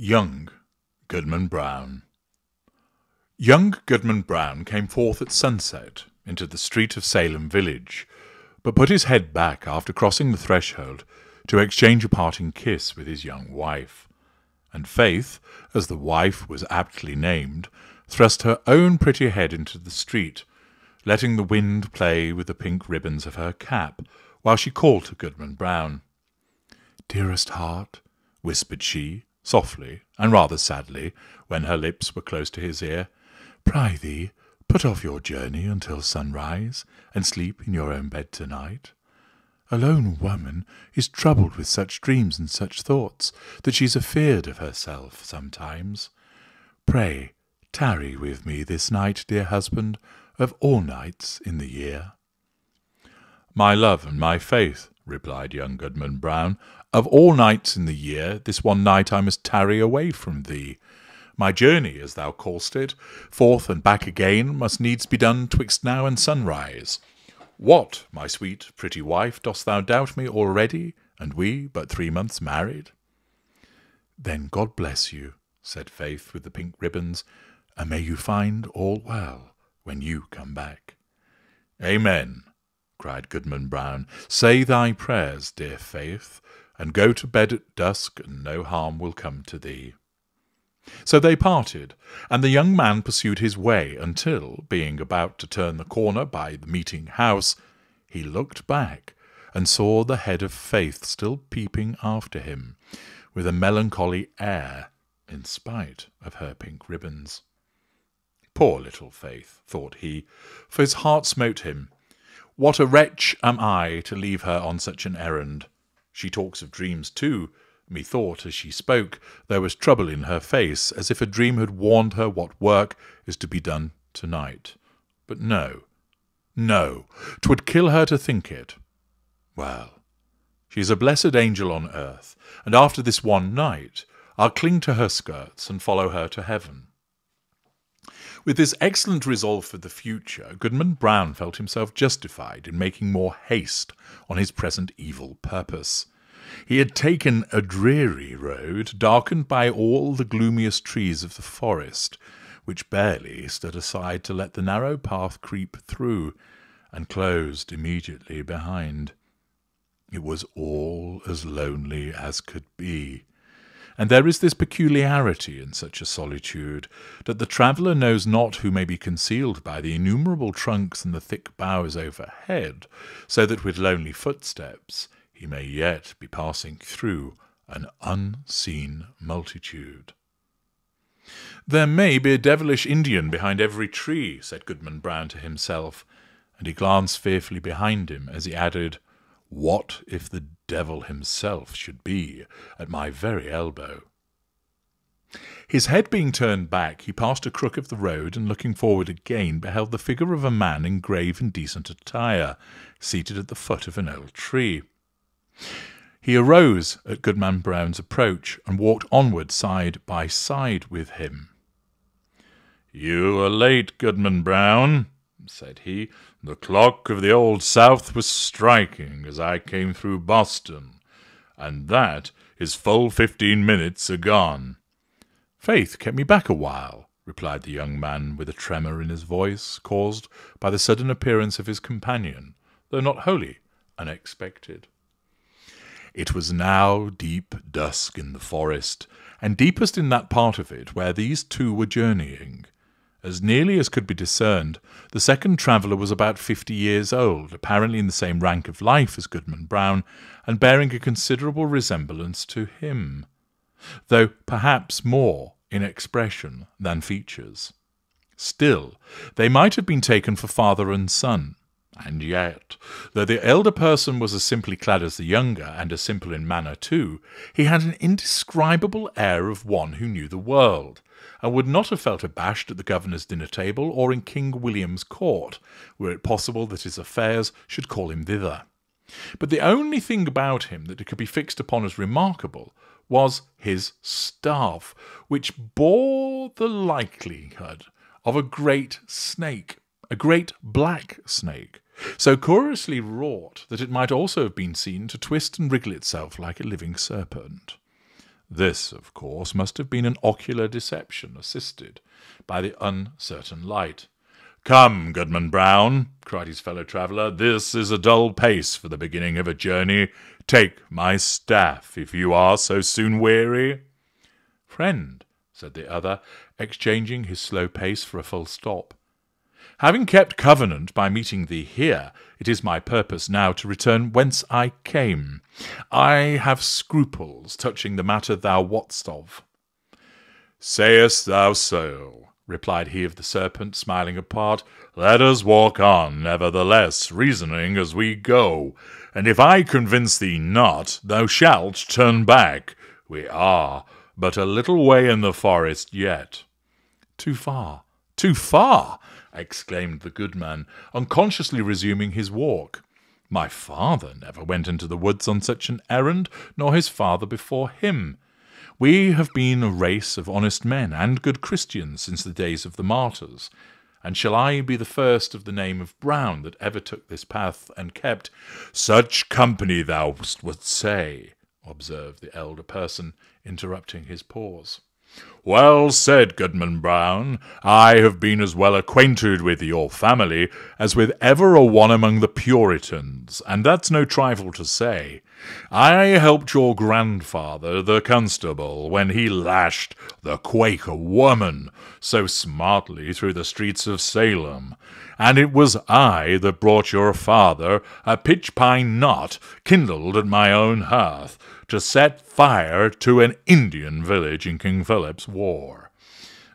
Young Goodman Brown. Young Goodman Brown came forth at sunset into the street of Salem village, but put his head back after crossing the threshold to exchange a parting kiss with his young wife. And Faith, as the wife was aptly named, thrust her own pretty head into the street, letting the wind play with the pink ribbons of her cap, while she called to Goodman Brown. "Dearest heart," whispered she, softly and rather sadly, when her lips were close to his ear, "prithee, put off your journey until sunrise, and sleep in your own bed tonight. A lone woman is troubled with such dreams and such thoughts that she's afeard of herself sometimes. Pray, tarry with me this night, dear husband, of all nights in the year." "My love and my faith," replied young Goodman Brown, "of all nights in the year, this one night I must tarry away from thee. My journey, as thou call'st it, forth and back again, must needs be done twixt now and sunrise. What, my sweet, pretty wife, dost thou doubt me already, and we but 3 months married?" "Then God bless you," said Faith with the pink ribbons, "and may you find all well when you come back." "Amen," cried Goodman Brown. "Say thy prayers, dear Faith, and go to bed at dusk, and no harm will come to thee." So they parted, and the young man pursued his way until, being about to turn the corner by the meeting house, he looked back and saw the head of Faith still peeping after him, with a melancholy air, in spite of her pink ribbons. "Poor little Faith," thought he, for his heart smote him. "What a wretch am I to leave her on such an errand! She talks of dreams too. Methought, as she spoke, there was trouble in her face, as if a dream had warned her what work is to be done tonight. But no, 'twould kill her to think it. Well, she's a blessed angel on earth, and after this one night I'll cling to her skirts and follow her to heaven." With this excellent resolve for the future, Goodman Brown felt himself justified in making more haste on his present evil purpose. He had taken a dreary road, darkened by all the gloomiest trees of the forest, which barely stood aside to let the narrow path creep through, and closed immediately behind. It was all as lonely as could be. And there is this peculiarity in such a solitude, that the traveller knows not who may be concealed by the innumerable trunks and the thick boughs overhead, so that with lonely footsteps he may yet be passing through an unseen multitude. "There may be a devilish Indian behind every tree," said Goodman Brown to himself, and he glanced fearfully behind him as he added, "What if the devil himself should be at my very elbow?" His head being turned back, he passed a crook of the road, and looking forward again, beheld the figure of a man in grave and decent attire, seated at the foot of an old tree. He arose at Goodman Brown's approach, and walked onward side by side with him. "You are late, Goodman Brown," said he. "The clock of the Old South was striking as I came through Boston, and that is full 15 minutes agone." "Faith kept me back a while," replied the young man, with a tremor in his voice, caused by the sudden appearance of his companion, though not wholly unexpected. It was now deep dusk in the forest, and deepest in that part of it where these two were journeying. As nearly as could be discerned, the second traveller was about 50 years old, apparently in the same rank of life as Goodman Brown, and bearing a considerable resemblance to him, though perhaps more in expression than features. Still, they might have been taken for father and son. And yet, though the elder person was as simply clad as the younger, and as simple in manner too, he had an indescribable air of one who knew the world, and would not have felt abashed at the governor's dinner-table or in King William's court, were it possible that his affairs should call him thither. But the only thing about him that could be fixed upon as remarkable was his staff, which bore the likelihood of a great snake, a great black snake, so curiously wrought that it might also have been seen to twist and wriggle itself like a living serpent. This, of course, must have been an ocular deception assisted by the uncertain light. "Come, Goodman Brown," cried his fellow traveller, "this is a dull pace for the beginning of a journey. Take my staff, if you are so soon weary." "Friend," said the other, exchanging his slow pace for a full stop, "having kept covenant by meeting thee here, it is my purpose now to return whence I came. I have scruples touching the matter thou wotst of." "Sayest thou so?" replied he of the serpent, smiling apart. "Let us walk on, nevertheless, reasoning as we go, and if I convince thee not, thou shalt turn back. We are but a little way in the forest yet." "Too far, too far!" exclaimed the Goodman, unconsciously resuming his walk. "My father never went into the woods on such an errand, nor his father before him. We have been a race of honest men and good Christians since the days of the martyrs, and shall I be the first of the name of Brown that ever took this path and kept—" "Such company thou wouldst say," observed the elder person, interrupting his pause. "Well said, Goodman Brown. I have been as well acquainted with your family as with ever a one among the Puritans, and that's no trifle to say. I helped your grandfather, the constable, when he lashed the Quaker woman so smartly through the streets of Salem, and it was I that brought your father a pitch-pine knot kindled at my own hearth to set fire to an Indian village in King Philip's War.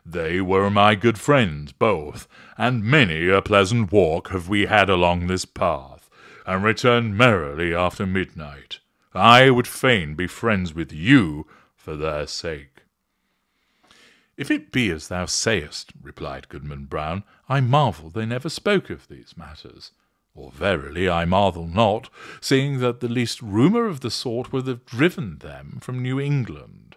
They were my good friends both, and many a pleasant walk have we had along this path, and returned merrily after midnight. I would fain be friends with you for their sake." "If it be as thou sayest," replied Goodman Brown, "I marvel they never spoke of these matters. Or verily I marvel not, seeing that the least rumour of the sort would have driven them from New England.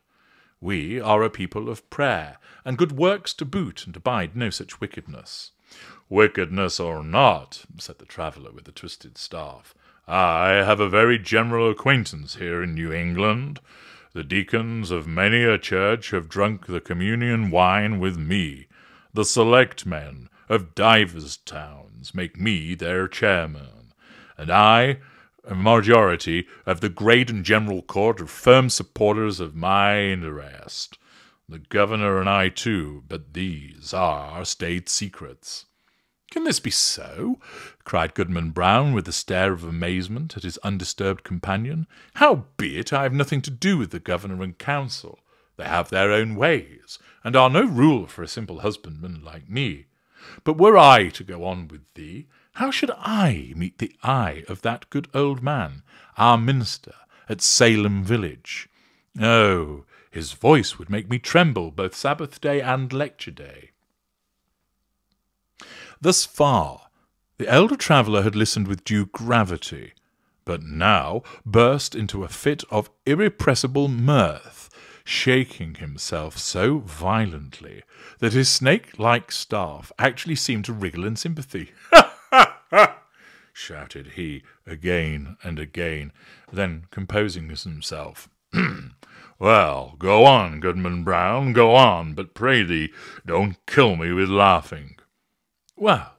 We are a people of prayer, and good works to boot, and abide no such wickedness." "Wickedness or not," said the traveller with the twisted staff, "I have a very general acquaintance here in New England. The deacons of many a church have drunk the communion wine with me. The select men of divers towns make me their chairman, and I, a majority of the great and general court, are firm supporters of my interest. The governor and I too, but these are state secrets." "Can this be so?" cried Goodman Brown, with a stare of amazement at his undisturbed companion. "Howbeit I have nothing to do with the governor and council. They have their own ways, and are no rule for a simple husbandman like me. But were I to go on with thee, how should I meet the eye of that good old man, our minister, at Salem village? Oh, his voice would make me tremble both Sabbath day and lecture day." Thus far, the elder traveller had listened with due gravity, but now burst into a fit of irrepressible mirth, shaking himself so violently that his snake-like staff actually seemed to wriggle in sympathy. "Ha, ha, ha!" shouted he again and again, then composing himself, "Well, go on, Goodman Brown, go on, but pray thee, don't kill me with laughing." "Well,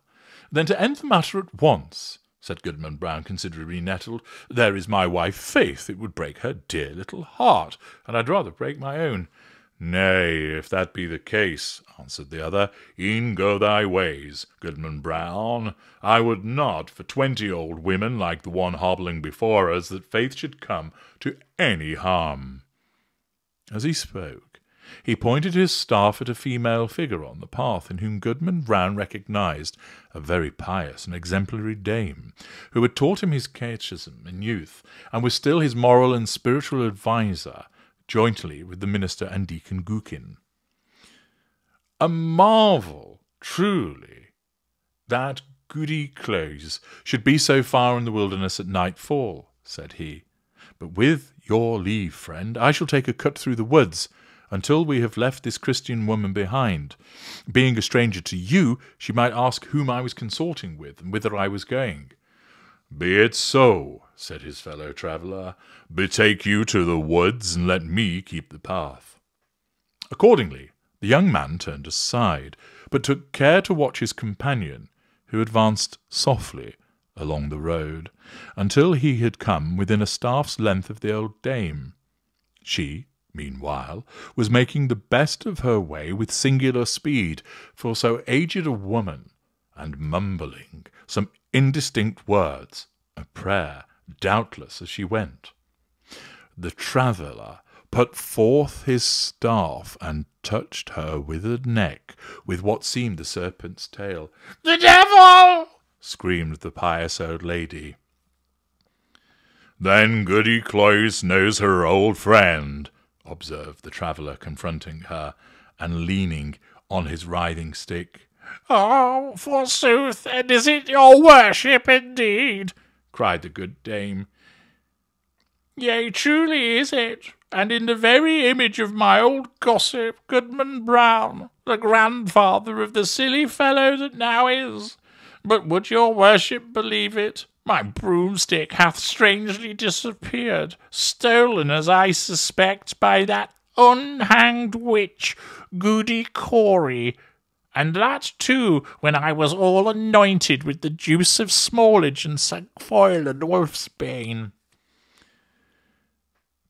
then to end the matter at once," said Goodman Brown, considerably nettled, "there is my wife Faith. It would break her dear little heart, and I'd rather break my own." "Nay, if that be the case," answered the other, "e'en go thy ways, Goodman Brown. I would not for 20 old women like the one hobbling before us that Faith should come to any harm." As he spoke, he pointed his staff at a female figure on the path, in whom Goodman Brown recognized a very pious and exemplary dame, who had taught him his catechism in youth, and was still his moral and spiritual adviser, jointly with the minister and Deacon Gookin. "A marvel, truly, that Goody Close should be so far in the wilderness at nightfall," said he. "But with your leave, friend, I shall take a cut through the woods, until we have left this Christian woman behind. Being a stranger to you, she might ask whom I was consorting with, and whither I was going." "Be it so," said his fellow traveller. "Betake you to the woods, and let me keep the path." Accordingly, the young man turned aside, but took care to watch his companion, who advanced softly along the road, until he had come within a staff's length of the old dame. She, meanwhile, was making the best of her way with singular speed for so aged a woman, and mumbling some indistinct words, a prayer, doubtless, as she went. The traveller put forth his staff and touched her withered neck with what seemed the serpent's tail. "The devil!" screamed the pious old lady. "Then Goody Cloyse knows her old friend," observed the traveller, confronting her, and leaning on his writhing stick. "Oh, forsooth, and is it your worship indeed?" cried the good dame. "Yea, truly is it, and in the very image of my old gossip, Goodman Brown, the grandfather of the silly fellow that now is. But would your worship believe it? My broomstick hath strangely disappeared, stolen, as I suspect, by that unhanged witch, Goody Cory, and that, too, when I was all anointed with the juice of smallage and cinquefoil and wolfsbane,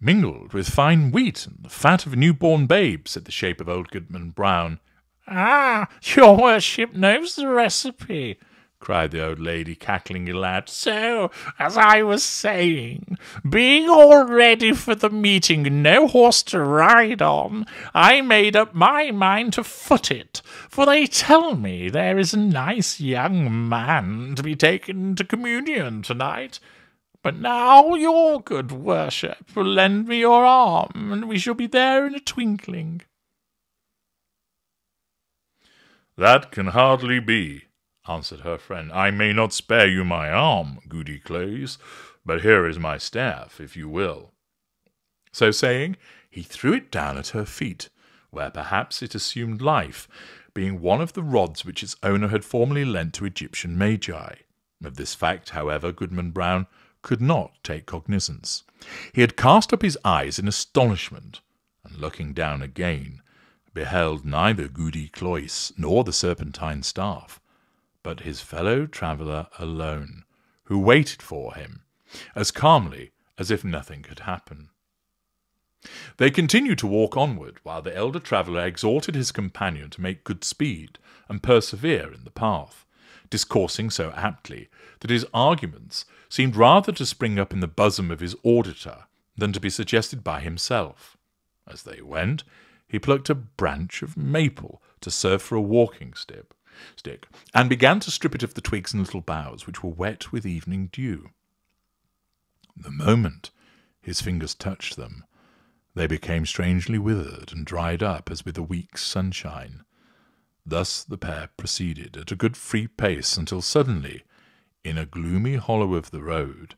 mingled with fine wheat and the fat of a new-born babe," said the shape of old Goodman Brown. "Ah, your worship knows the recipe," cried the old lady, cackling aloud. "So, as I was saying, being all ready for the meeting and no horse to ride on, I made up my mind to foot it, for they tell me there is a nice young man to be taken to communion tonight. But now your good worship will lend me your arm, and we shall be there in a twinkling." "That can hardly be," answered her friend. "I may not spare you my arm, Goody Cloyse, but here is my staff, if you will." So saying, he threw it down at her feet, where perhaps it assumed life, being one of the rods which its owner had formerly lent to Egyptian magi. Of this fact, however, Goodman Brown could not take cognizance. He had cast up his eyes in astonishment, and looking down again, beheld neither Goody Cloyse nor the serpentine staff, but his fellow traveller alone, who waited for him, as calmly as if nothing had happened. They continued to walk onward, while the elder traveller exhorted his companion to make good speed and persevere in the path, discoursing so aptly that his arguments seemed rather to spring up in the bosom of his auditor than to be suggested by himself. As they went, he plucked a branch of maple to serve for a walking stick, and began to strip it of the twigs and little boughs, which were wet with evening dew. The moment his fingers touched them, they became strangely withered and dried up as with a week's sunshine. Thus the pair proceeded at a good free pace until suddenly, in a gloomy hollow of the road,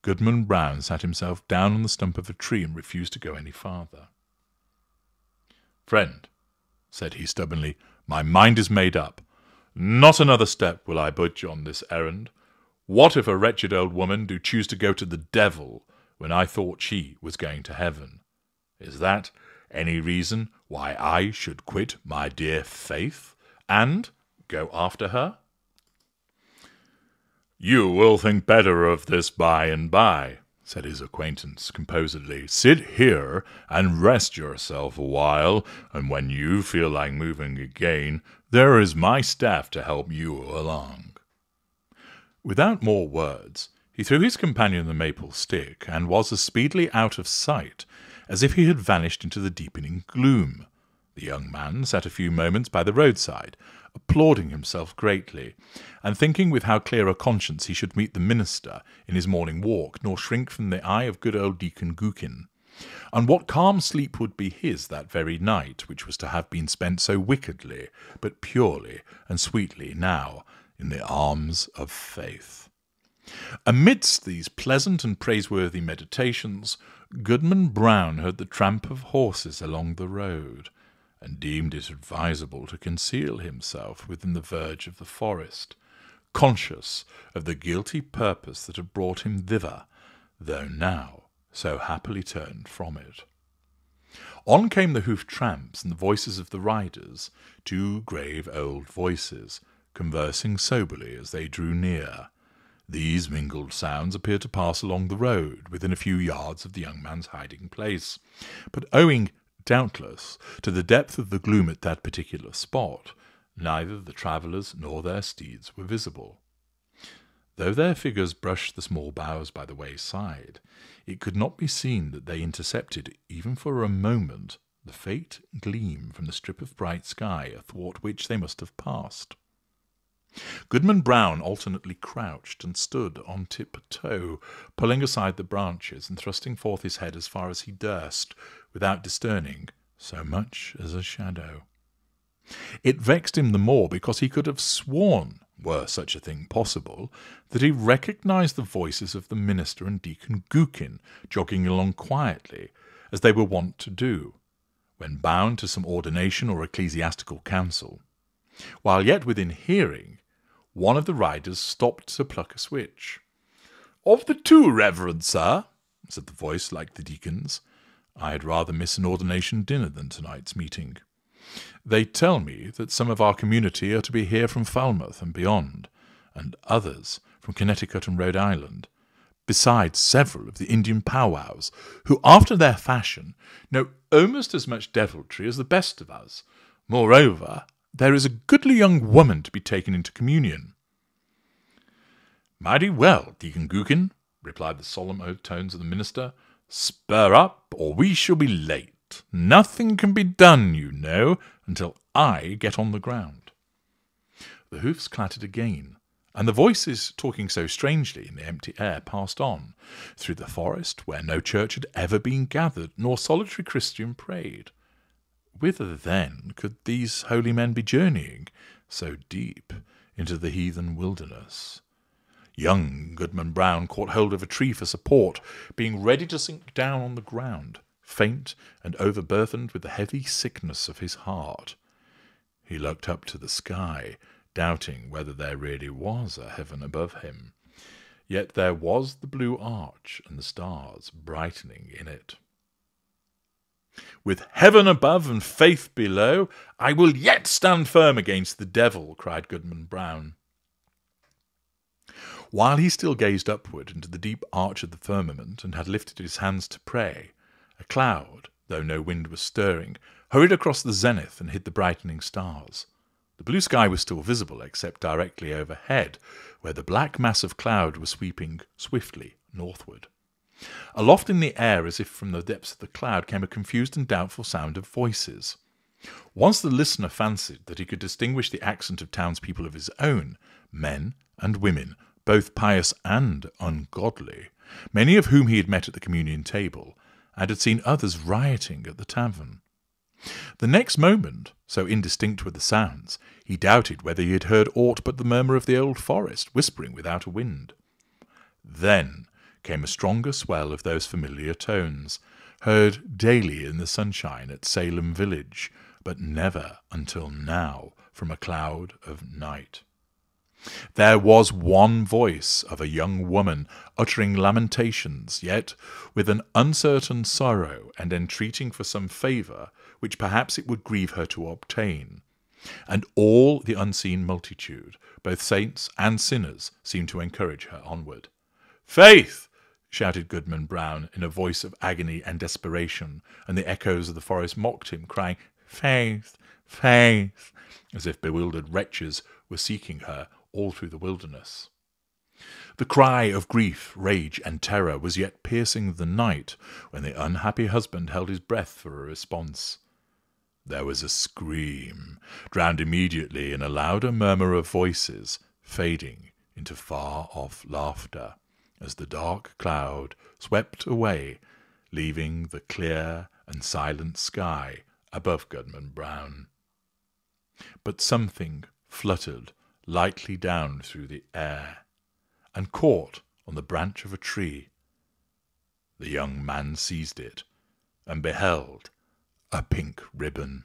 Goodman Brown sat himself down on the stump of a tree and refused to go any farther. "Friend," said he stubbornly, "my mind is made up. Not another step will I budge on this errand. What if a wretched old woman do choose to go to the devil when I thought she was going to heaven? Is that any reason why I should quit my dear faith and go after her?" "You will think better of this by and by," said his acquaintance composedly. "Sit here and rest yourself a while, and when you feel like moving again, there is my staff to help you along." Without more words, he threw his companion the maple stick, and was as speedily out of sight as if he had vanished into the deepening gloom. The young man sat a few moments by the roadside, applauding himself greatly, and thinking with how clear a conscience he should meet the minister in his morning walk, nor shrink from the eye of good old Deacon Gookin, and what calm sleep would be his that very night, which was to have been spent so wickedly, but purely and sweetly now, in the arms of faith. Amidst these pleasant and praiseworthy meditations, Goodman Brown heard the tramp of horses along the road, and deemed it advisable to conceal himself within the verge of the forest, conscious of the guilty purpose that had brought him thither, though now so happily turned from it. On came the hoofed tramps and the voices of the riders, two grave old voices, conversing soberly as they drew near. These mingled sounds appeared to pass along the road, within a few yards of the young man's hiding place, but owing, doubtless, to the depth of the gloom at that particular spot, neither the travellers nor their steeds were visible. Though their figures brushed the small boughs by the wayside, it could not be seen that they intercepted, even for a moment, the faint gleam from the strip of bright sky athwart which they must have passed. Goodman Brown alternately crouched and stood on tiptoe, pulling aside the branches and thrusting forth his head as far as he durst, without discerning so much as a shadow. It vexed him the more because he could have sworn, were such a thing possible, that he recognized the voices of the minister and Deacon Gookin jogging along quietly, as they were wont to do, when bound to some ordination or ecclesiastical council. While yet within hearing, one of the riders stopped to pluck a switch. "Of the two, reverend sir," said the voice like the deacon's. "I had rather miss an ordination dinner than tonight's meeting. They tell me that some of our community are to be here from Falmouth and beyond, and others from Connecticut and Rhode Island, besides several of the Indian powwows, who, after their fashion, know almost as much deviltry as the best of us. Moreover, there is a goodly young woman to be taken into communion." "Mighty well, Deacon Gookin," replied the solemn old tones of the minister. "Spur up, or we shall be late. Nothing can be done, you know, until I get on the ground." The hoofs clattered again, and the voices, talking so strangely in the empty air, passed on, through the forest where no church had ever been gathered, nor solitary Christian prayed. Whither, then, could these holy men be journeying, so deep into the heathen wilderness? Young Goodman Brown caught hold of a tree for support, being ready to sink down on the ground, faint and overburthened with the heavy sickness of his heart. He looked up to the sky, doubting whether there really was a heaven above him. Yet there was the blue arch and the stars brightening in it. "With heaven above and faith below, I will yet stand firm against the devil," cried Goodman Brown. While he still gazed upward into the deep arch of the firmament and had lifted his hands to pray, a cloud, though no wind was stirring, hurried across the zenith and hid the brightening stars. The blue sky was still visible, except directly overhead, where the black mass of cloud was sweeping swiftly northward. Aloft in the air, as if from the depths of the cloud, came a confused and doubtful sound of voices. Once the listener fancied that he could distinguish the accent of townspeople of his own, men and women, both pious and ungodly, many of whom he had met at the communion table, and had seen others rioting at the tavern. The next moment, so indistinct were the sounds, he doubted whether he had heard aught but the murmur of the old forest, whispering without a wind. Then came a stronger swell of those familiar tones, heard daily in the sunshine at Salem village, but never until now from a cloud of night. There was one voice of a young woman uttering lamentations, yet with an uncertain sorrow, and entreating for some favour which perhaps it would grieve her to obtain. And all the unseen multitude, both saints and sinners, seemed to encourage her onward. "Faith!" shouted Goodman Brown in a voice of agony and desperation, and the echoes of the forest mocked him, crying, "Faith! Faith!" as if bewildered wretches were seeking her all through the wilderness. The cry of grief, rage, and terror was yet piercing the night when the unhappy husband held his breath for a response. There was a scream, drowned immediately in a louder murmur of voices, fading into far-off laughter, as the dark cloud swept away, leaving the clear and silent sky above Goodman Brown. But something fluttered lightly down through the air, and caught on the branch of a tree. The young man seized it, and beheld a pink ribbon.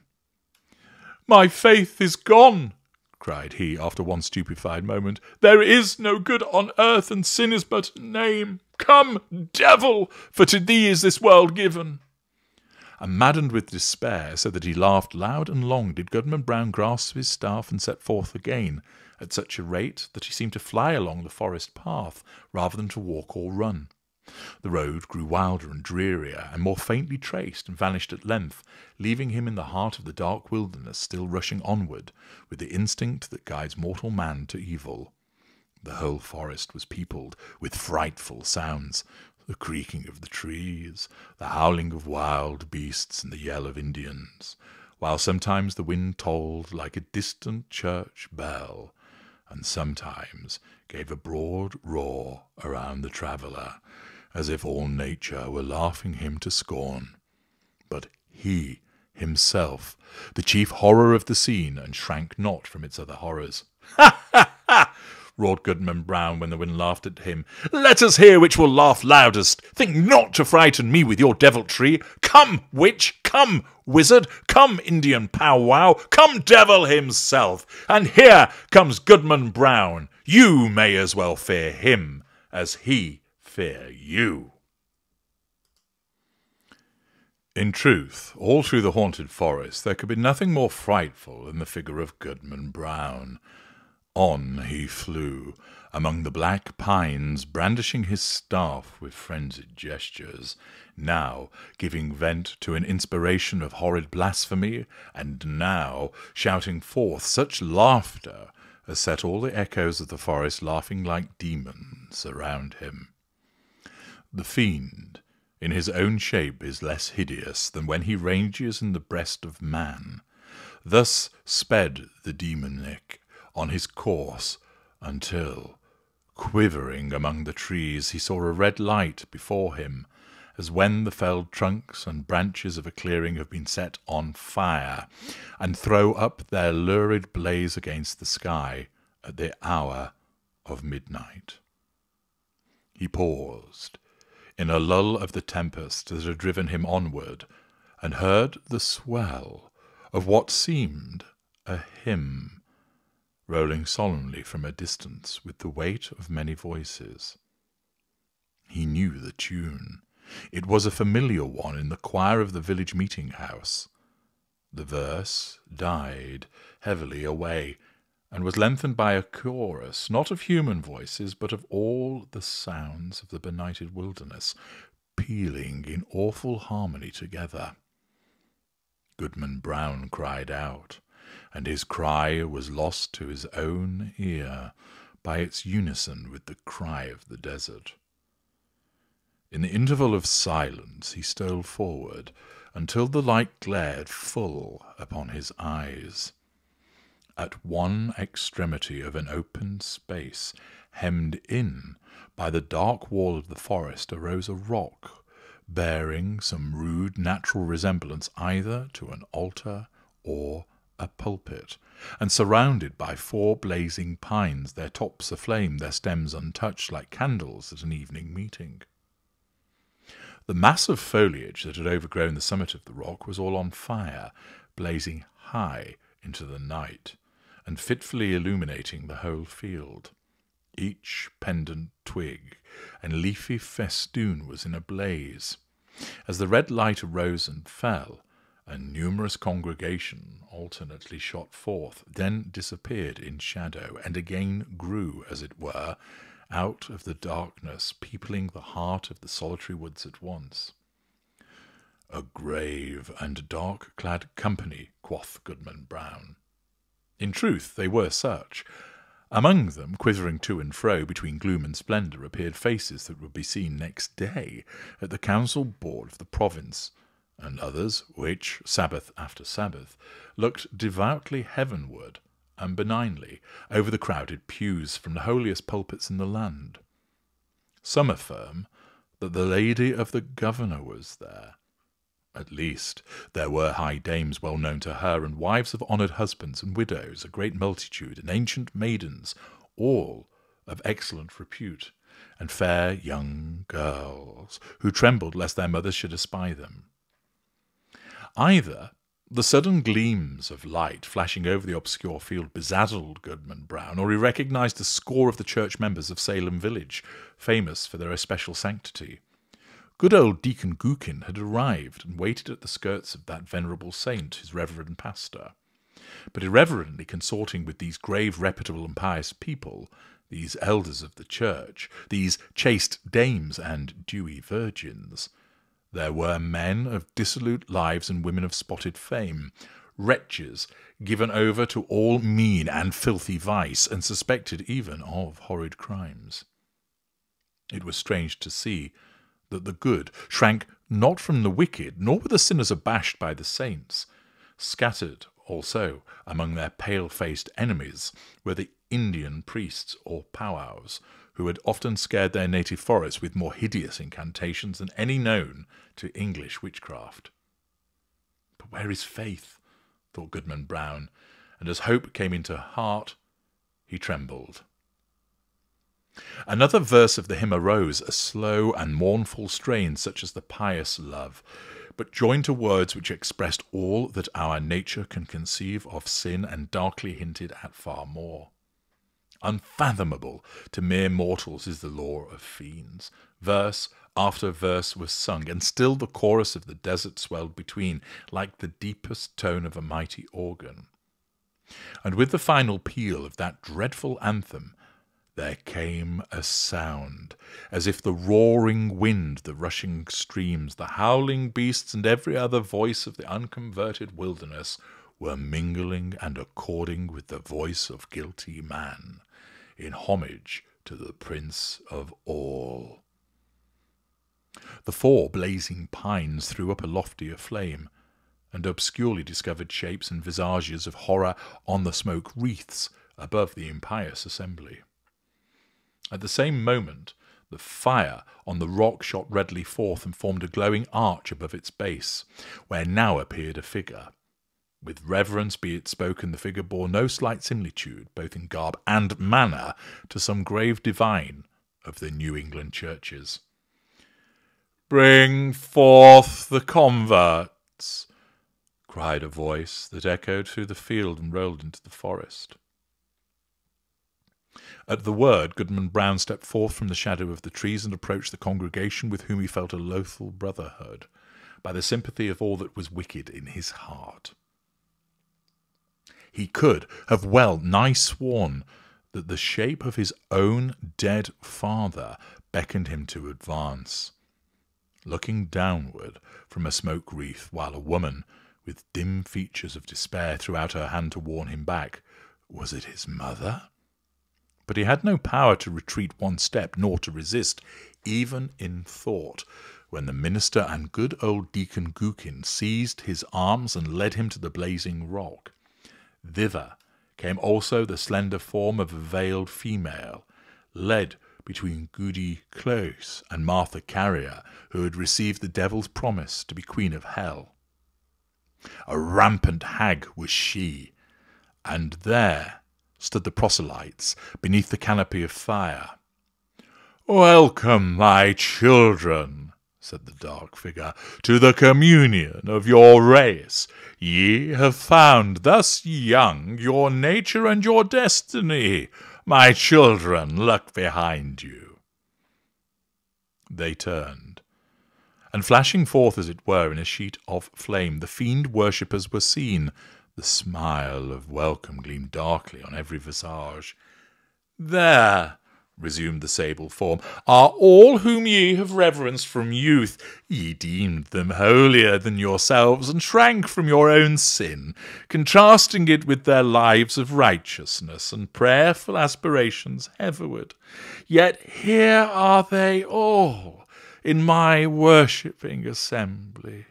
"My faith is gone!" cried he, after one stupefied moment. "There is no good on earth, and sin is but a name. Come, devil, for to thee is this world given." And maddened with despair, so that he laughed loud and long, did Goodman Brown grasp his staff and set forth again, at such a rate that he seemed to fly along the forest path, rather than to walk or run. The road grew wilder and drearier, and more faintly traced, and vanished at length, leaving him in the heart of the dark wilderness, still rushing onward, with the instinct that guides mortal man to evil. The whole forest was peopled with frightful sounds, the creaking of the trees, the howling of wild beasts, and the yell of Indians, while sometimes the wind tolled like a distant church bell, and sometimes gave a broad roar around the traveller, as if all nature were laughing him to scorn. But he himself, the chief horror of the scene, and shrank not from its other horrors. "Ha, ha, ha!" roared Goodman Brown, when the wind laughed at him. "Let us hear which will laugh loudest. Think not to frighten me with your deviltry. Come, witch, come, wizard, come, Indian powwow, come, devil himself. And here comes Goodman Brown. You may as well fear him as he fear you." In truth, all through the haunted forest there could be nothing more frightful than the figure of Goodman Brown. On he flew, among the black pines, brandishing his staff with frenzied gestures, now giving vent to an inspiration of horrid blasphemy, and now shouting forth such laughter as set all the echoes of the forest laughing like demons around him. The fiend, in his own shape, is less hideous than when he ranges in the breast of man. Thus sped the demonic on his course, until, quivering among the trees, he saw a red light before him, as when the felled trunks and branches of a clearing have been set on fire, and throw up their lurid blaze against the sky at the hour of midnight. He paused, in a lull of the tempest that had driven him onward, and heard the swell of what seemed a hymn, rolling solemnly from a distance with the weight of many voices. He knew the tune. It was a familiar one in the choir of the village meeting-house. The verse died heavily away, and was lengthened by a chorus, not of human voices, but of all the sounds of the benighted wilderness, pealing in awful harmony together. Goodman Brown cried out, and his cry was lost to his own ear by its unison with the cry of the desert. In the interval of silence he stole forward, until the light glared full upon his eyes. At one extremity of an open space, hemmed in by the dark wall of the forest, arose a rock, bearing some rude natural resemblance either to an altar or a pulpit, and surrounded by 4 blazing pines, their tops aflame, their stems untouched, like candles at an evening meeting. The mass of foliage that had overgrown the summit of the rock was all on fire, blazing high into the night, and fitfully illuminating the whole field. Each pendant twig and leafy festoon was in a blaze. As the red light arose and fell, a numerous congregation alternately shot forth, then disappeared in shadow, and again grew, as it were, out of the darkness, peopling the heart of the solitary woods at once. "A grave and dark-clad company," quoth Goodman Brown. In truth, they were such. Among them, quivering to and fro between gloom and splendour, appeared faces that would be seen next day at the council board of the province, and others which, Sabbath after Sabbath, looked devoutly heavenward and benignly over the crowded pews from the holiest pulpits in the land. Some affirm that the lady of the governor was there. At least, there were high dames well known to her, and wives of honoured husbands, and widows, a great multitude, and ancient maidens, all of excellent repute, and fair young girls, who trembled lest their mothers should espy them. Either The sudden gleams of light flashing over the obscure field bedazzled Goodman Brown, or he recognised a score of the church members of Salem village, famous for their especial sanctity. Good old Deacon Gookin had arrived and waited at the skirts of that venerable saint, his reverend pastor. But irreverently consorting with these grave, reputable, and pious people, these elders of the church, these chaste dames and dewy virgins, there were men of dissolute lives and women of spotted fame, wretches given over to all mean and filthy vice, and suspected even of horrid crimes. It was strange to see that the good shrank not from the wicked, nor were the sinners abashed by the saints. Scattered also among their pale-faced enemies were the Indian priests or powwows, who had often scared their native forests with more hideous incantations than any known to English witchcraft. But where is faith? Thought Goodman Brown, and as hope came into her heart, he trembled. Another verse of the hymn arose, a slow and mournful strain such as the pious love, but joined to words which expressed all that our nature can conceive of sin and darkly hinted at far more. Unfathomable to mere mortals is the lore of fiends. Verse after verse was sung, and still the chorus of the desert swelled between, like the deepest tone of a mighty organ. And with the final peal of that dreadful anthem, there came a sound, as if the roaring wind, the rushing streams, the howling beasts, and every other voice of the unconverted wilderness were mingling and according with the voice of guilty man, in homage to the Prince of all. The 4 blazing pines threw up a loftier flame, and obscurely discovered shapes and visages of horror on the smoke wreaths above the impious assembly. At the same moment, the fire on the rock shot redly forth and formed a glowing arch above its base, where now appeared a figure. With reverence be it spoken, the figure bore no slight similitude, both in garb and manner, to some grave divine of the New England churches. "Bring forth the converts," cried a voice that echoed through the field and rolled into the forest. At the word, Goodman Brown stepped forth from the shadow of the trees and approached the congregation, with whom he felt a loathful brotherhood, by the sympathy of all that was wicked in his heart. He could have well nigh sworn that the shape of his own dead father beckoned him to advance. Looking downward from a smoke wreath, while a woman, with dim features of despair, threw out her hand to warn him back, was it his mother? But he had no power to retreat one step, nor to resist, even in thought, when the minister and good old Deacon Gookin seized his arms and led him to the blazing rock. Thither came also the slender form of a veiled female, led between Goody Close and Martha Carrier, who had received the devil's promise to be queen of hell. A rampant hag was she, and there stood the proselytes beneath the canopy of fire. "Welcome, my children," said the dark figure, "to the communion of your race. Ye have found thus young your nature and your destiny. My children, look behind you." They turned, and flashing forth, as it were, in a sheet of flame, the fiend worshippers were seen. The smile of welcome gleamed darkly on every visage. "There," resumed the sable form, "are all whom ye have reverenced from youth. Ye deemed them holier than yourselves, and shrank from your own sin, contrasting it with their lives of righteousness and prayerful aspirations heavenward. Yet here are they all in my worshipping assembly.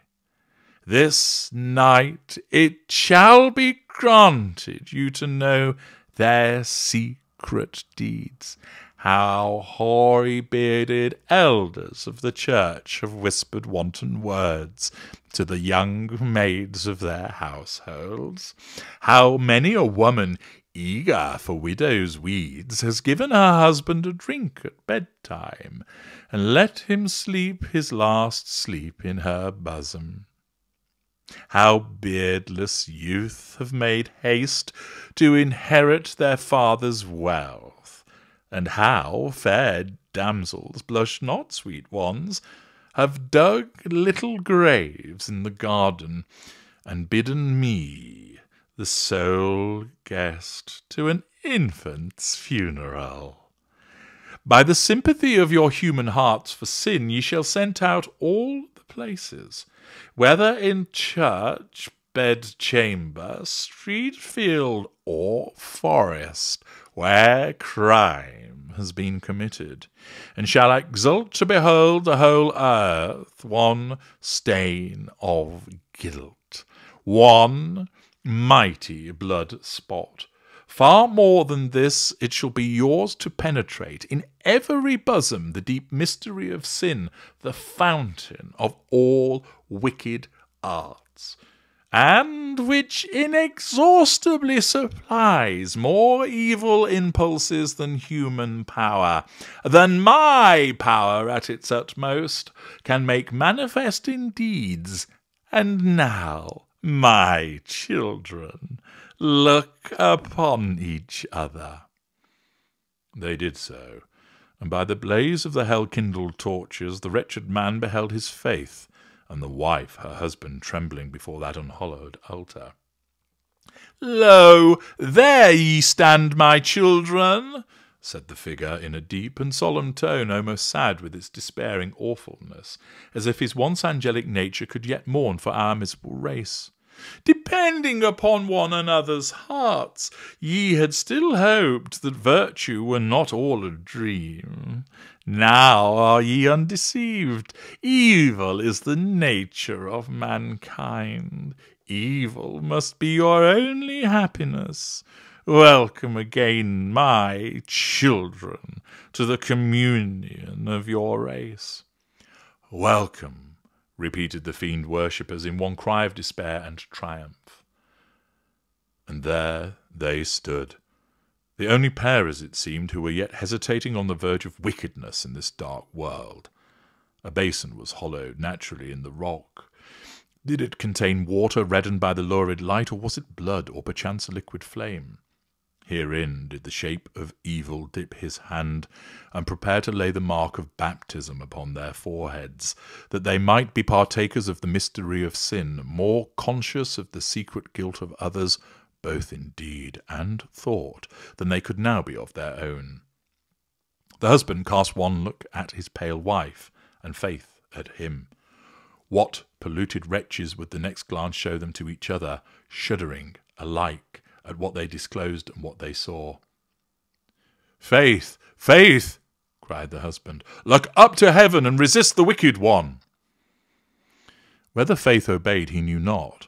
This night it shall be granted you to know their secret deeds, how hoary-bearded elders of the church have whispered wanton words to the young maids of their households, how many a woman eager for widow's weeds has given her husband a drink at bedtime, and let him sleep his last sleep in her bosom. How beardless youth have made haste to inherit their father's wealth, and how fair damsels, blush not, sweet ones, have dug little graves in the garden, and bidden me, the sole guest, to an infant's funeral. By the sympathy of your human hearts for sin, ye shall scent out all the places, whether in church, bedchamber, street, field, or forest, where crime has been committed, and shall exult to behold the whole earth one stain of guilt, one mighty blood spot. Far more than this, it shall be yours to penetrate in every bosom the deep mystery of sin, the fountain of all wicked arts, and which inexhaustibly supplies more evil impulses than human power, than my power at its utmost can make manifest in deeds. And now, my children, look upon each other. They did so, and by the blaze of the hell-kindled torches the wretched man beheld his faith, and the wife her husband trembling before that unhallowed altar. "Lo, there ye stand, my children," said the figure in a deep and solemn tone, almost sad with its despairing awfulness, as if his once angelic nature could yet mourn for our miserable race. "Depending upon one another's hearts, ye had still hoped that virtue were not all a dream. Now are ye undeceived. Evil is the nature of mankind. Evil must be your only happiness. Welcome again, my children, to the communion of your race." "Welcome," repeated the fiend worshippers in one cry of despair and triumph. And there they stood, the only pair, as it seemed, who were yet hesitating on the verge of wickedness in this dark world. A basin was hollowed naturally in the rock. Did it contain water reddened by the lurid light, or was it blood, or perchance a liquid flame? Herein did the shape of evil dip his hand, and prepare to lay the mark of baptism upon their foreheads, that they might be partakers of the mystery of sin, more conscious of the secret guilt of others, both in deed and thought, than they could now be of their own. The husband cast one look at his pale wife, and faith at him. What polluted wretches would the next glance show them to each other, shuddering alike at what they disclosed and what they saw. "Faith, faith!" cried the husband. "Look up to heaven and resist the wicked one." Whether faith obeyed he knew not.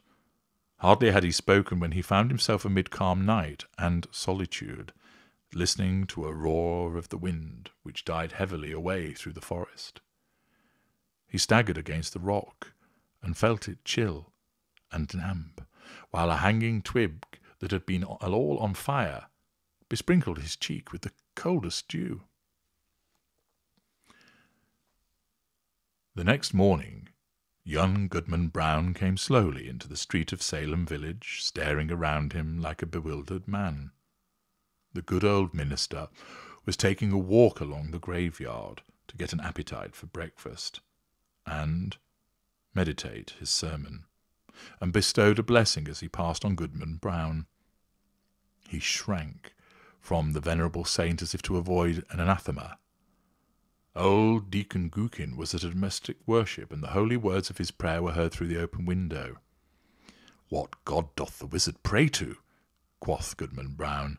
Hardly had he spoken when he found himself amid calm night and solitude, listening to a roar of the wind which died heavily away through the forest. He staggered against the rock, and felt it chill and damp, while a hanging twig that had been all on fire besprinkled his cheek with the coldest dew. The next morning, young Goodman Brown came slowly into the street of Salem village, staring around him like a bewildered man. The good old minister was taking a walk along the graveyard to get an appetite for breakfast, and meditate his sermon, and bestowed a blessing as he passed on Goodman Brown. He shrank from the venerable saint as if to avoid an anathema. Old Deacon Gookin was at a domestic worship, and the holy words of his prayer were heard through the open window. "What God doth the wizard pray to?" quoth Goodman Brown.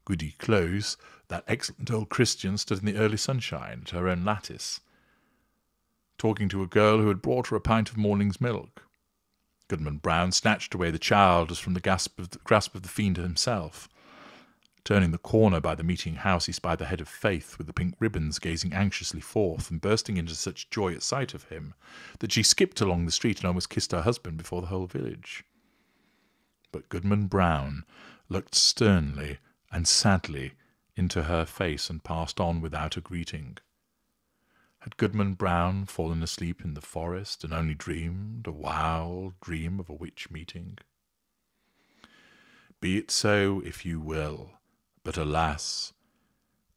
Goody Close, that excellent old Christian, stood in the early sunshine at her own lattice, talking to a girl who had brought her a pint of morning's milk. Goodman Brown snatched away the child as from the grasp of the fiend himself. Turning the corner by the meeting house, he spied the head of Faith with the pink ribbons gazing anxiously forth, and bursting into such joy at sight of him that she skipped along the street and almost kissed her husband before the whole village. But Goodman Brown looked sternly and sadly into her face and passed on without a greeting. Had Goodman Brown fallen asleep in the forest and only dreamed a wild dream of a witch meeting? Be it so if you will, but alas,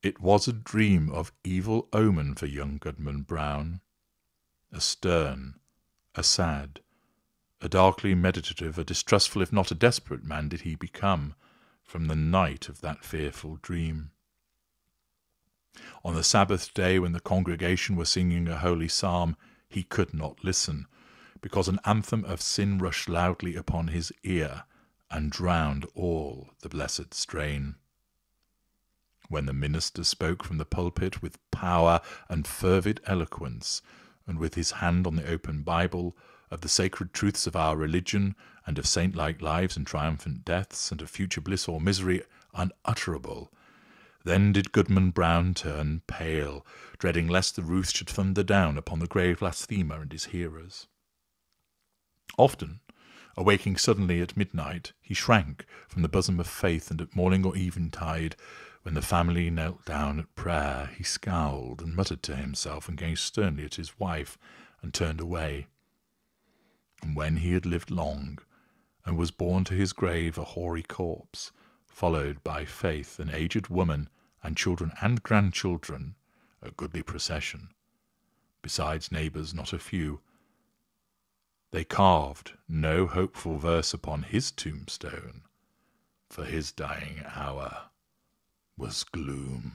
it was a dream of evil omen for young Goodman Brown. A stern, a sad, a darkly meditative, a distrustful if not a desperate man did he become from the night of that fearful dream. On the Sabbath day, when the congregation were singing a holy psalm, he could not listen, because an anthem of sin rushed loudly upon his ear and drowned all the blessed strain. When the minister spoke from the pulpit with power and fervid eloquence, and with his hand on the open Bible, of the sacred truths of our religion, and of saint-like lives and triumphant deaths, and of future bliss or misery unutterable, then did Goodman Brown turn pale, dreading lest the roof should thunder down upon the grave blasphemer and his hearers. Often, awaking suddenly at midnight, he shrank from the bosom of faith, and at morning or eventide, when the family knelt down at prayer, he scowled and muttered to himself and gazed sternly at his wife and turned away. And when he had lived long, and was borne to his grave a hoary corpse, followed by Faith, an aged woman, and children and grandchildren, a goodly procession, besides neighbours not a few, they carved no hopeful verse upon his tombstone, for his dying hour was gloom.